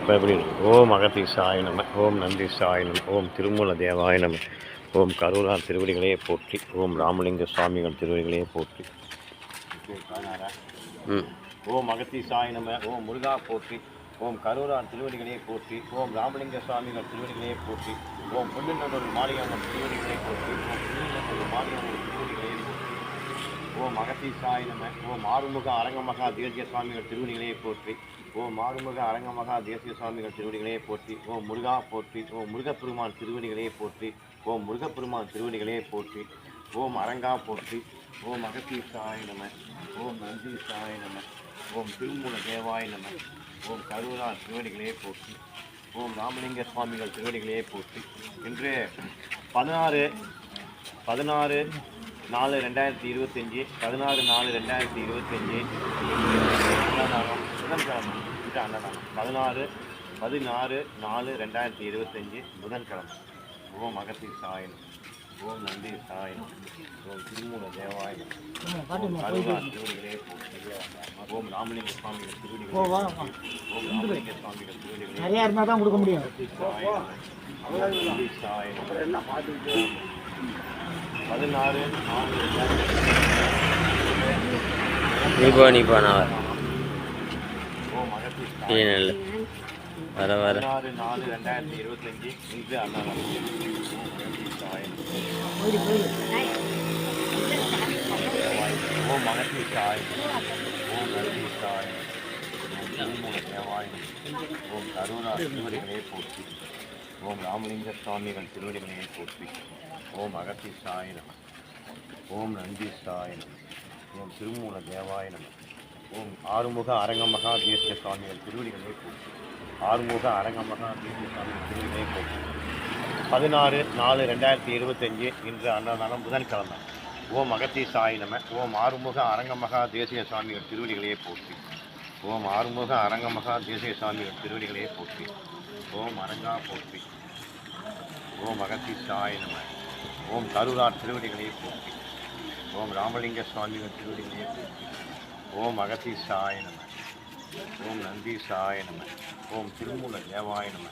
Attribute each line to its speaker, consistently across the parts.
Speaker 1: இப்போ எப்படி ஓம் அகதீசாய நம, ஓம் நந்தீசாய நம, ஓம் திருமூல தேவாய நம, ஓம் கருவூரார் திருவடிகளே போற்றி, ஓம் ராமலிங்க சுவாமிகள் திருவடிகளே போற்றி. ஓம் அகதீசாய நம, ஓம் முருகா போற்றி, ஓம் கருவூரார் திருவடிகளே போற்றி, ஓம் ராமலிங்க சுவாமிகள் திருவடிகளே போற்றி, ஓம் புல்லுநல்லூர் மாரியம்மன் திருவடிகளே போற்றி, ஓம் புல்லுநல்லூர் மாரியம்மன் திருவடிகளே போற்றி. ஓம் அகதீசாய நம, ஓம் ஆறுமுக அரங்கமகா தேசிய சுவாமிகள் திருவடிகளே போற்றி, ஓம் ஆறுமுக அரங்கமகா தேசிய சுவாமிகள் திருவடிகளே போற்றி, ஓம் முருகா போற்றி, ஓம் முருகப்பெருமான் திருவடிகளே போற்றி, ஓம் முருகப்பெருமான் திருவடிகளே போற்றி, ஓம் அரங்கா போற்றி, ஓம் அகதீசாய நம, ஓம் நந்தீசாய நம, ஓம் திருமூல தேவாய நம, ஓம் கருவூரார் திருவடிகளே போற்றி, ஓம் ராமலிங்க சுவாமிகள் திருவடிகளே போற்றி. இன்று 16/4/2025 16/4/2025 அன்னதானம் புதன்கிழமை. இது அன்னதானம் 16/4/2025 புதன்கிழமை. ஓம் அகதீசாய நம, ஓம் நந்தீசாய நம, ஓம் திருமூல தேவாய நம, கருவூரார் திருவடிகளே போற்றி, ஓம் ராமலிங்க சுவாமிகள் திருவடிகளே, ஓம் ராமலிங்க சுவாமிகள் திருவடிகளே,
Speaker 2: நிறையா இருந்தால் தான் கொடுக்க முடியும்.
Speaker 1: 16/4/2025 வர 16/4/2025 இன்று அன்னதானம். ஓம் அகதீசாய, ஓம் நந்தீசாய, ஓம் திருமூல தேவாய, ஓம் கருவூரார் திருவடிகளே போற்றி, ஓம் ராமலிங்க சுவாமிகள் திருவடிகளே போற்றி, ஓம் அகதீசாய நம, ஓம் நந்தீசாய நம, ஓம் திருமூல தேவாய நம, ஓம் ஆறுமுக அரங்கமகா தேசிய சுவாமிகள் திருவடிகளே போற்றி, ஆறுமுக அரங்கமகா தேசிய சுவாமிகள் திருவடிகளே போற்றி. 16/4/2025 இன்று அன்னதானம் புதன்கிழமை. ஓம் அகதீசாய நம, ஓம் ஆறுமுக அரங்கமகா தேசிய சுவாமிகள் திருவடிகளே போற்றி, ஓம் ஆறுமுக அரங்கமகா தேசிய சுவாமிகள் திருவடிகளே போற்றி, ஓம் அரங்கா போற்றி, ஓம் அகதீசாய நம, ஓம் கருவூரார் திருவடிகளே போற்றி, ஓம் ராமலிங்க சுவாமிகள் திருவடிகளே போற்றி, ஓம் அகதீசாய நம, ஓம் நந்தீசாய நம, ஓம் திருமூல தேவாய நம,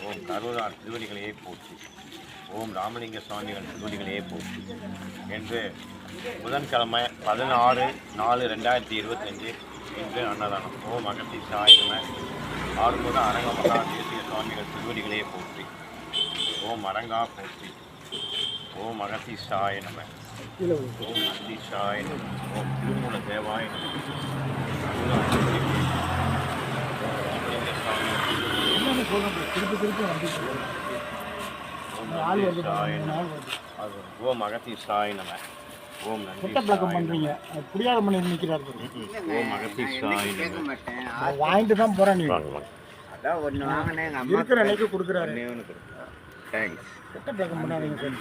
Speaker 1: ஓம் கருவூரார் திருவடிகளே போற்றி, ஓம் ராமலிங்க சுவாமிகள் திருவடிகளே போற்றி. என்று புதன்கிழமை 16/4/2025 இன்று அன்னதானம். ஓம் அகதீசாய நம, ஆறுமுக அரங்கமகா தேசிய சுவாமிகள் திருவடிகளே போற்றி, ஓம் அரங்கா போற்றி, ஓம் அகதீசாய நம, ஓம் நந்தீசாய நம, ஓம் திருமூல தேவாய நம, ஓம் அகதீசாய நம, ஓம்
Speaker 2: பண்றீங்க புரியாத பண்ணி நிற்கிறார்.
Speaker 1: ஓம் அகதீசாய நம.
Speaker 2: வாங்கிட்டு தான் போறேன். நீ
Speaker 3: அதான் ஒன்று வாங்கினேன், எங்கள் அம்மா
Speaker 2: இருக்கிற அன்னைக்கு கொடுக்குறாரு.
Speaker 3: தேங்க்ஸ்.
Speaker 2: கெட்ட பழக்கம் பண்ணாதீங்க சார்.